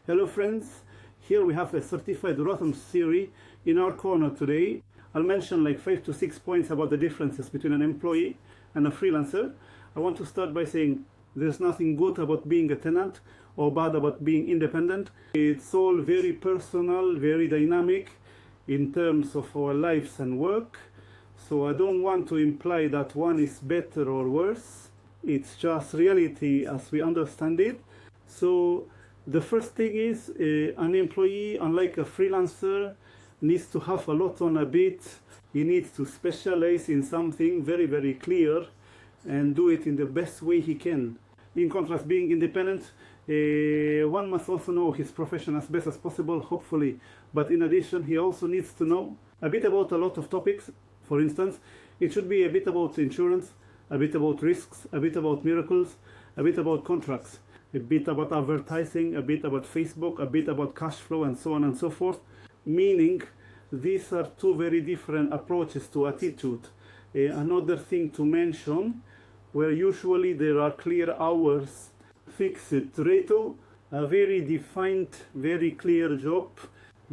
Hello friends, here we have a certified Rotem theory in our corner today. I'll mention like 5 to 6 points about the differences between an employee and a freelancer. I want to start by saying there's nothing good about being a tenant or bad about being independent. It's all very personal, very dynamic in terms of our lives and work. So I don't want to imply that one is better or worse. It's just reality as we understand it. So the first thing is an employee, unlike a freelancer, needs to have a lot on a bit. He needs to specialize in something very, very clear and do it in the best way he can. In contrast, being independent, one must also know his profession as best as possible, hopefully. But in addition, he also needs to know a bit about a lot of topics. For instance, it should be a bit about insurance, a bit about risks, a bit about miracles, a bit about contracts, a bit about advertising, a bit about Facebook, a bit about cash flow, and so on and so forth. Meaning, these are two very different approaches to attitude. Another thing to mention, where usually there are clear hours, fixed rate, a very defined, very clear job.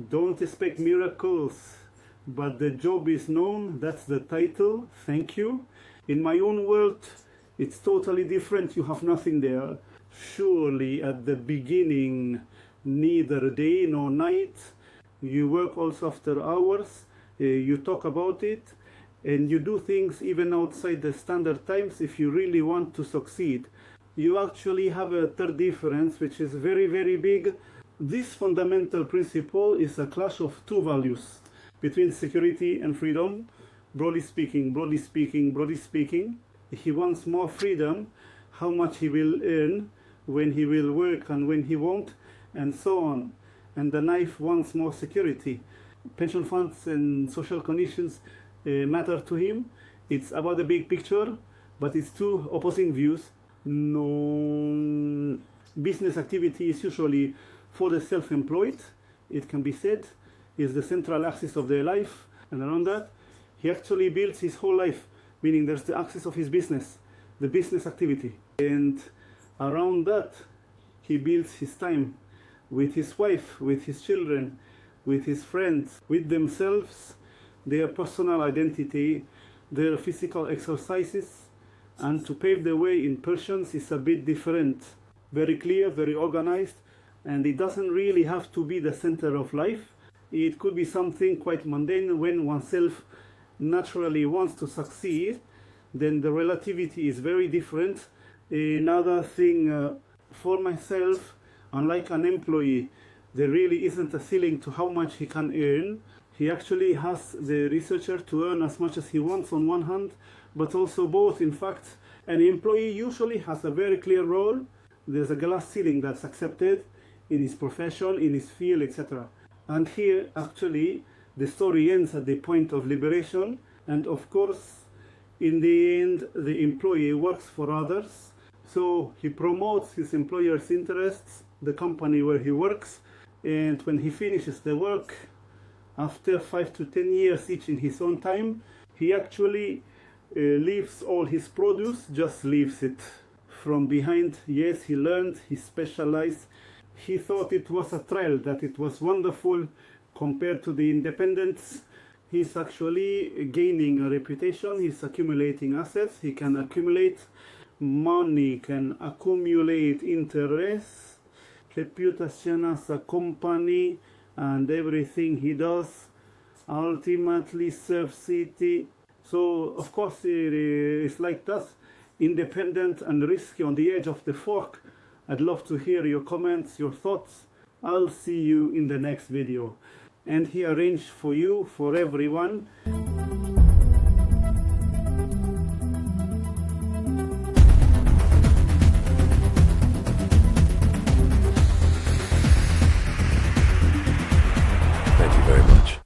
Don't expect miracles, but the job is known, that's the title, thank you. In my own world, it's totally different, you have nothing there. Surely at the beginning, neither day nor night, you work also after hours, you talk about it, and you do things even outside the standard times if you really want to succeed. You actually have a third difference, which is very, very big. This fundamental principle is a clash of two values between security and freedom. Broadly speaking, broadly speaking, broadly speaking, he wants more freedom, how much he will earn, when he will work and when he won't, and so on. And the knife wants more security. Pension funds and social conditions matter to him. It's about the big picture, but it's two opposing views. No, business activity is usually for the self-employed. It can be said is the central axis of their life, and around that he actually builds his whole life, meaning there's the axis of his business, the business activity, and around that he builds his time with his wife, with his children, with his friends, with themselves, their personal identity, their physical exercises. And to pave the way in Persians is a bit different, very clear, very organized, and it doesn't really have to be the center of life. It could be something quite mundane. When oneself naturally wants to succeed, then the relativity is very different. Another thing, for myself, unlike an employee, there really isn't a ceiling to how much he can earn. He actually has the researcher to earn as much as he wants on one hand, but also both. In fact, an employee usually has a very clear role. There's a glass ceiling that's accepted in his profession, in his field, etc. And here, actually, the story ends at the point of liberation. And of course, in the end, the employee works for others. So he promotes his employer's interests, the company where he works. And when he finishes the work, after 5 to 10 years each in his own time, he actually leaves all his produce, just leaves it from behind. Yes, he learned, he specialized. He thought it was a trial, that it was wonderful compared to the independence. He's actually gaining a reputation, he's accumulating assets, he can accumulate money, can accumulate interest, reputation as a company, and everything he does ultimately serves it. So of course it's like that, independent and risky on the edge of the fork. I'd love to hear your comments, your thoughts. I'll see you in the next video. And he arranged for you, for everyone,